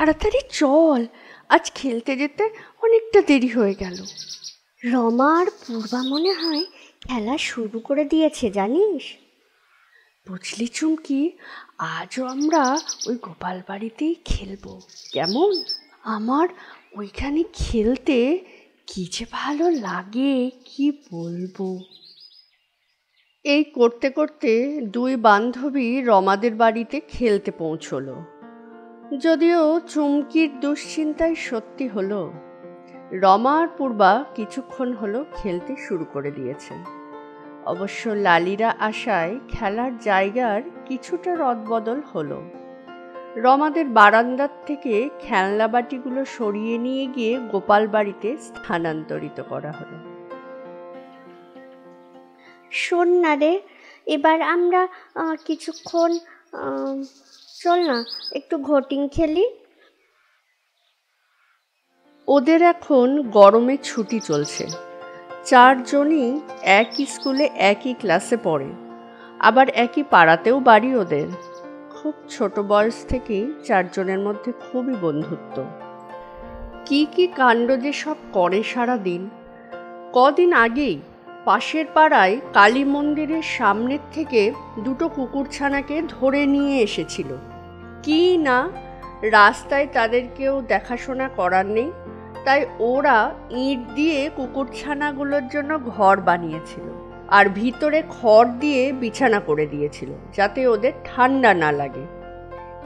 তাড়াতাড়ি চল, আজ খেলতে যেতে অনেকটা দেরি হয়ে গেল। রমা আর পূর্বা মনে হয় খেলা শুরু করে দিয়েছে, জানিস? বুঝলি চুমকি, আজও আমরা ওই গোপাল বাড়িতেই খেলবো, কেমন? আমার ওইখানে খেলতে কি যে ভালো লাগে, কি বলবো। এই করতে করতে দুই বান্ধবী রমাদের বাড়িতে খেলতে পৌঁছলো। যদিও চুমকির দুশ্চিন্তাই সত্যি হলো। রমা আর পূর্বা কিছুক্ষণ হলো খেলতে শুরু করে দিয়েছে। অবশ্য লালিরা আসায় খেলার জায়গার কিছুটা রদবদল হলো। রমাদের বারান্দার থেকে খেলনা বাটিগুলো সরিয়ে নিয়ে গিয়ে গোপাল বাড়িতে স্থানান্তরিত করা হলো। শোন না রে, এবার আমরা কিছুক্ষণ চল না একটু ঘটিং খেলি। ওদের এখন গরমে ছুটি চলছে। চারজনই একই স্কুলে একই ক্লাসে পড়ে, আবার একই পাড়াতেও বাড়ি ওদের। খুব ছোট বয়স থেকেই চারজনের মধ্যে খুবই বন্ধুত্ব। কি কি কাণ্ড যে সব করে সারা দিন। কদিন আগেই পাশের পাড়ায় কালী মন্দিরের সামনের থেকে দুটো কুকুরছানাকে ধরে নিয়ে এসেছিল। কি না, রাস্তায় তাদের কেউ দেখাশোনা করার নেই, তাই ওরা ইট দিয়ে কুকুরছানাগুলোর জন্য ঘর বানিয়েছিল আর ভিতরে খড় দিয়ে বিছানা করে দিয়েছিল, যাতে ওদের ঠান্ডা না লাগে।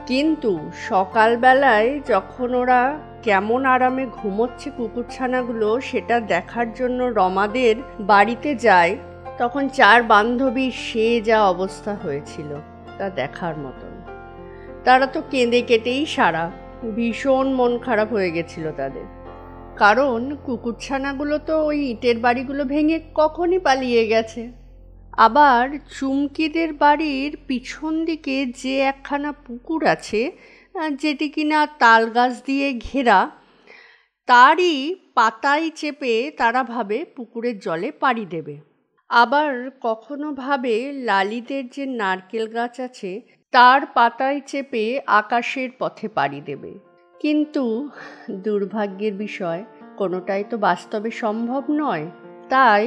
কিন্তু সকালবেলায় যখন ওরা কেমন আরামে ঘুমোচ্ছে কুকুরছানাগুলো, সেটা দেখার জন্য রমাদের বাড়িতে যায়, তখন চার বান্ধবীর সে যা অবস্থা হয়েছিল তা দেখার মতন। তারা তো কেঁদে কেটেই সারা, ভীষণ মন খারাপ হয়ে গেছিল তাদের। কারণ কুকুরছানাগুলো তো ওই ইটের বাড়িগুলো ভেঙে কখনই পালিয়ে গেছে। আবার চুমকিদের বাড়ির পিছন দিকে যে একখানা পুকুর আছে, যেটি কিনা তাল গাছ দিয়ে ঘেরা, তারই পাতায় চেপে তারা ভাবে পুকুরের জলে পাড়ি দেবে। আবার কখনো ভাবে লালিদের যে নারকেল গাছ আছে তার পাতায় চেপে আকাশের পথে পাড়ি দেবে। কিন্তু দুর্ভাগ্যের বিষয়, কোনোটাই তো বাস্তবে সম্ভব নয়। তাই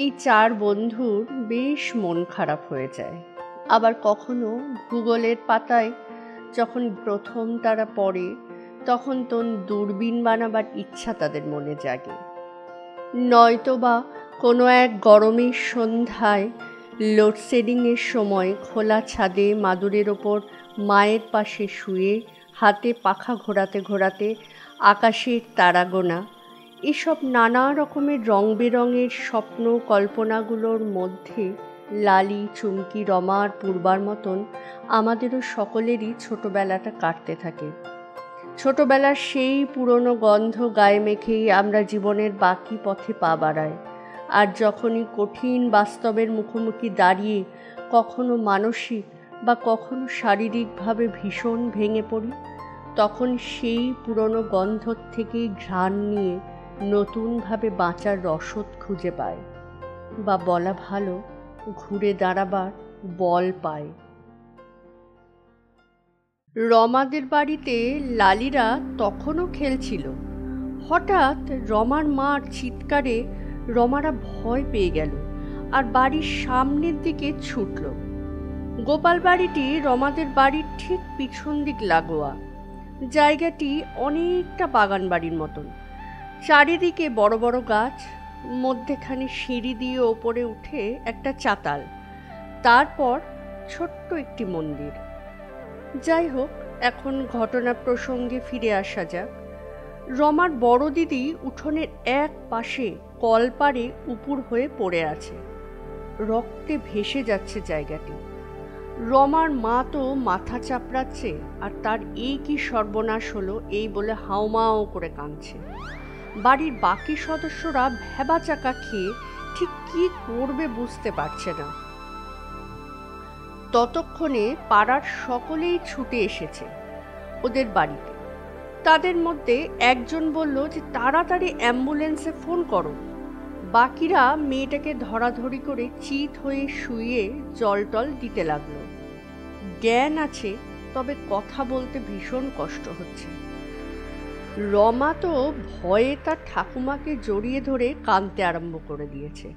এই চার বন্ধুর বেশ মন খারাপ হয়ে যায়। আবার কখনো ভূগোলের পাতায় যখন প্রথম তারা পড়ে, তখন তো দূরবীন বানাবার ইচ্ছা তাদের মনে জাগে। নয়তোবা কোনো এক গরমের সন্ধ্যায় লোডশেডিংয়ের সময় খোলা ছাদে মাদুরের ওপর মায়ের পাশে শুয়ে হাতে পাখা ঘোরাতে ঘোরাতে আকাশের তারা গোনা, এসব নানা রকমের রং বেরঙের স্বপ্ন কল্পনাগুলোর মধ্যে লালি, চুমকি, রমা আর পূর্বার মতন আমাদেরও সকলেরই ছোটবেলাটা কাটতে থাকে। ছোটবেলার সেই পুরনো গন্ধ গায়ে মেখেই আমরা জীবনের বাকি পথে পা বাড়াই। আর যখনই কঠিন বাস্তবের মুখোমুখি দাঁড়িয়ে কখনো মানসিক বা কখনো শারীরিকভাবে ভীষণ ভেঙে পড়ি, তখন সেই পুরনো গন্ধ থেকেই ঘ্রাণ নিয়ে নতুনভাবে বাঁচার রসদ খুঁজে পায়, বা বলা ভালো, ঘুরে দাঁড়াবার বল পায়। রমাদের বাড়িতে লালিরা তখনও খেলছিল। হঠাৎ রমার মার চিৎকারে রমারা ভয় পেয়ে গেল আর বাড়ির সামনের দিকে ছুটল। গোপাল বাড়িটি রমাদের বাড়ির ঠিক পিছন দিক লাগোয়া। জায়গাটি অনেকটা বাগান বাড়ির মতন। চারিদিকে বড় বড় গাছ, মধ্যেখানে সিঁড়ি দিয়ে ওপরে উঠে একটা চাতাল, তারপর ছোট্ট একটি মন্দির। যাই হোক, এখন ঘটনা প্রসঙ্গে ফিরে আসা যাক। রমার বড় দিদি উঠোনের এক পাশে কলপাড়ে উপুর হয়ে পড়ে আছে, রক্তে ভেসে যাচ্ছে জায়গাটি। রমার মা তো মাথা চাপড়াচ্ছে আর তার এই কি সর্বনাশ হলো এই বলে হাউমাউ করে কাঁদছে। বাড়ির বাকি সদস্যরা ভ্যাবাচাকা খেয়ে ঠিক কি করবে বুঝতে পারছে না। ততক্ষণে পাড়ার সকলেই ছুটে এসেছে ওদের বাড়িতে। তাদের মধ্যে একজন বলল যে তাড়াতাড়ি অ্যাম্বুলেন্সে ফোন করো। বাকিরা মেয়েটাকে ধরাধরি করে চিত হয়ে শুয়ে জল টল দিতে লাগলো। জ্ঞান আছে, তবে কথা বলতে ভীষণ কষ্ট হচ্ছে। রমা তো ভয়ে তার ঠাকুমাকে জড়িয়ে ধরে কাঁদতে আরম্ভ করে দিয়েছে।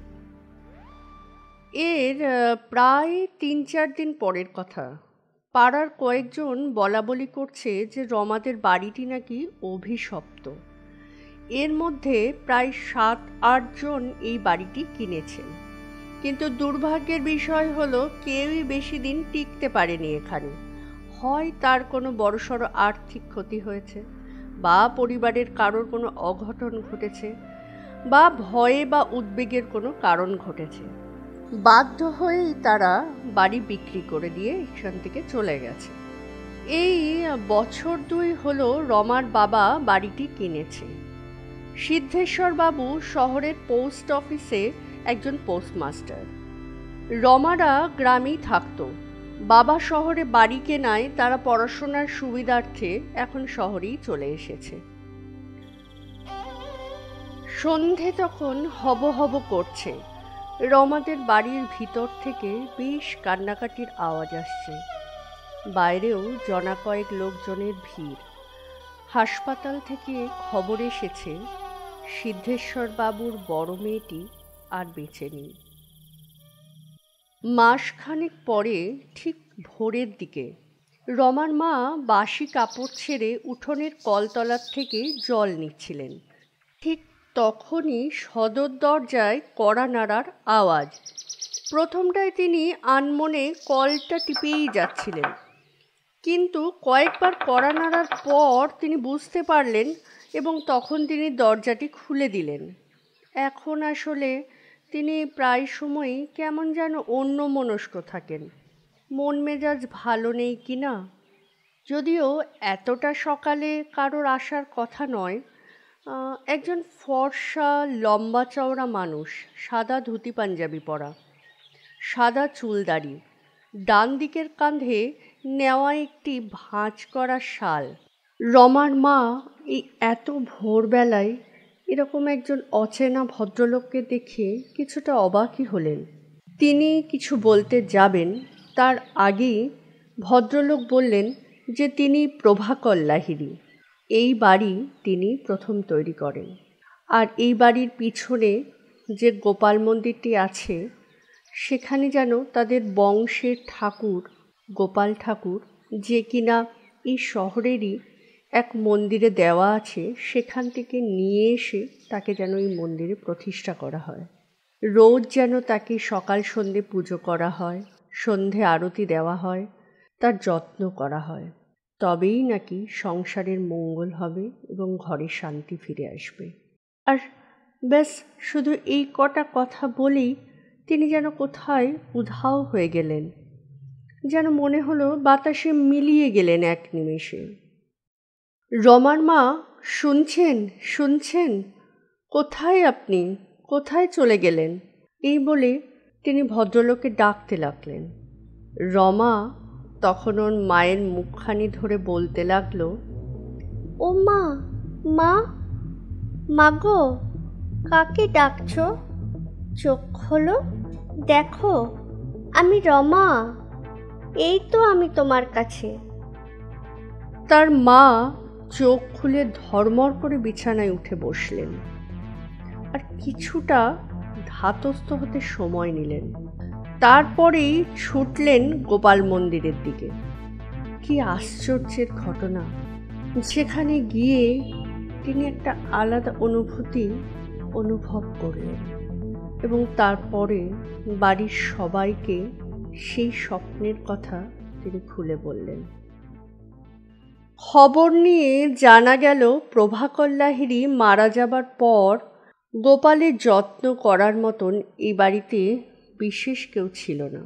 এর প্রায় ৩-৪ দিন পরের কথা। পাড়ার কয়েকজন বলাবলি করছে যে রমাদের বাড়িটি নাকি অভিশপ্ত। এর মধ্যে প্রায় ৭-৮ জন এই বাড়িটি কিনেছেন, কিন্তু দুর্ভাগ্যের বিষয় হলো কেউই বেশি দিন টিকতে পারেনি এখানে। হয় তার কোনো বড়সড় আর্থিক ক্ষতি হয়েছে, বা পরিবারের কারোর কোনো অঘটন ঘটেছে, বা ভয়ে বা উদ্বেগের কোনো কারণ ঘটেছে। বাধ্য হয়েই তারা বাড়ি বিক্রি করে দিয়ে এখান থেকে চলে গেছে। এই বছর ২ হলো রমার বাবা বাড়িটি কিনেছে। সিদ্ধেশ্বর বাবু শহরের পোস্ট অফিসে একজন পোস্টমাস্টার। রমারা গ্রামেই থাকতো। বাবা শহরে বাড়ি কেনায় তারা পড়াশোনার সুবিধার্থে এখন শহরেই চলে এসেছে। সন্ধে তখন হব হব করছে। রমাদের বাড়ির ভিতর থেকে বেশ কান্নাকাটির আওয়াজ আসছে। বাইরেও জনা কয়েক লোকজনের ভিড়। হাসপাতাল থেকে খবর এসেছে সিদ্ধেশ্বর বাবুর বড় মেয়েটি আর বেঁচে নেই। মাসখানেক পরে ঠিক ভোরের দিকে রমার মা বাসি কাপড় ছেড়ে উঠোনের কলতলার থেকে জল নিচ্ছিলেন। ঠিক তখনই সদর দরজায় কড়া নাড়ার আওয়াজ। প্রথমটায় তিনি আনমনে কলটা টিপেই যাচ্ছিলেন, কিন্তু কয়েকবার কড়া নাড়ার পর তিনি বুঝতে পারলেন এবং তখন তিনি দরজাটি খুলে দিলেন। এখন আসলে তিনি প্রায় সময়ই কেমন যেন অন্যমনস্ক থাকেন, মন মেজাজ ভালো নেই কিনা। যদিও এতটা সকালে কারোর আসার কথা নয়। একজন ফর্সা লম্বা চওড়া মানুষ, সাদা ধুতি পাঞ্জাবি পরা, সাদা চুলদাড়ি, ডান দিকের কাঁধে নেওয়া একটি ভাঁজ করা শাল। রমার মা এই এত ভোরবেলায় এরকম একজন অচেনা ভদ্রলোককে দেখে কিছুটা অবাকই হলেন। তিনি কিছু বলতে যাবেন, তার আগেই ভদ্রলোক বললেন যে তিনি প্রভাকর লাহিড়ী। এই বাড়ি তিনি প্রথম তৈরি করেন, আর এই বাড়ির পিছনে যে গোপাল মন্দিরটি আছে সেখানে যেন তাদের বংশের ঠাকুর গোপাল ঠাকুর, যে কিনা এই শহরেরই এক মন্দিরে দেওয়া আছে, সেখান থেকে নিয়ে এসে তাকে যেন এই মন্দিরে প্রতিষ্ঠা করা হয়। রোজ যেন তাকে সকাল সন্ধে পুজো করা হয়, সন্ধে আরতি দেওয়া হয়, তার যত্ন করা হয়। তবেই নাকি সংসারের মঙ্গল হবে এবং ঘরে শান্তি ফিরে আসবে। আর ব্যাস, শুধু এই কটা কথা বলেই তিনি যেন কোথায় উধাও হয়ে গেলেন, যেন মনে হলো বাতাসে মিলিয়ে গেলেন এক নিমেষে। রমার মা, শুনছেন শুনছেন, কোথায় আপনি, কোথায় চলে গেলেন? এই বলে তিনি ভদ্রলোককে ডাকতে লাগলেন। রমা তখন ওর মায়ের মুখখানি ধরে বলতে লাগলো, ও মা, মা, মাগো, কাকে ডাকছো? চোখ খোলো, দেখো আমি রমা, এই তো আমি তোমার কাছে। তার মা চোখ খুলে ধর্মর করে বিছানায় উঠে বসলেন, আর কিছুটা ধাতস্থ হতে সময় নিলেন। তারপরেই ছুটলেন গোপাল মন্দিরের দিকে। কি আশ্চর্যের ঘটনা! যেখানে গিয়ে তিনি একটা আলাদা অনুভূতি অনুভব করলেন এবং তারপরে বাড়ির সবাইকে সেই স্বপ্নের কথা তিনি খুলে বললেন। খবর নিয়ে জানা গেল প্রভাকর লাহিড়ী মারা যাবার পর গোপালের যত্ন করার মতন এই বাড়িতে বিশেষ কেউ ছিল না।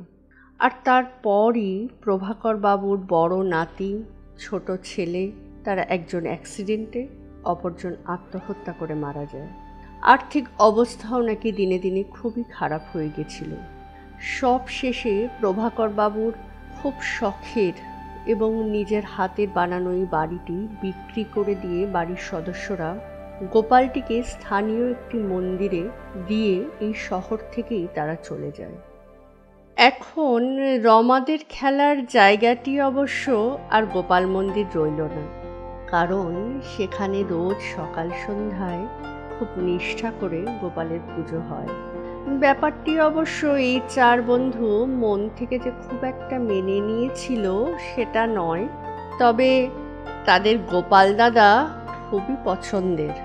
আর তারপরই প্রভাকর বাবুর বড় নাতি, ছোট ছেলে, তারা একজন অ্যাক্সিডেন্টে, অপরজন আত্মহত্যা করে মারা যায়। আর্থিক অবস্থাও নাকি দিনে দিনে খুবই খারাপ হয়ে গেছিল। সব শেষে প্রভাকর বাবুর খুব শখের এবং নিজের হাতের বানানো এই বাড়িটি বিক্রি করে দিয়ে বাড়ির সদস্যরা গোপালটিকে স্থানীয় একটি মন্দিরে দিয়ে এই শহর থেকেই তারা চলে যায়। এখন রমাদের খেলার জায়গাটি অবশ্য আর গোপাল মন্দির রইল না। কারণ সেখানে রোজ সকাল সন্ধ্যায় খুব নিষ্ঠা করে গোপালের পুজো হয়। ব্যাপারটি অবশ্য এই চার বন্ধু মন থেকে যে খুব একটা মেনে নিয়েছিল সেটা নয়, তবে তাদের গোপাল দাদা খুবই পছন্দের।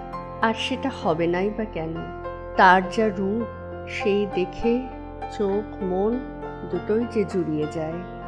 আর সেটা হবে নাই বা কেন, তার যা রূপ সেই দেখে চোখ মন দুটোই যে জুড়িয়ে যায়।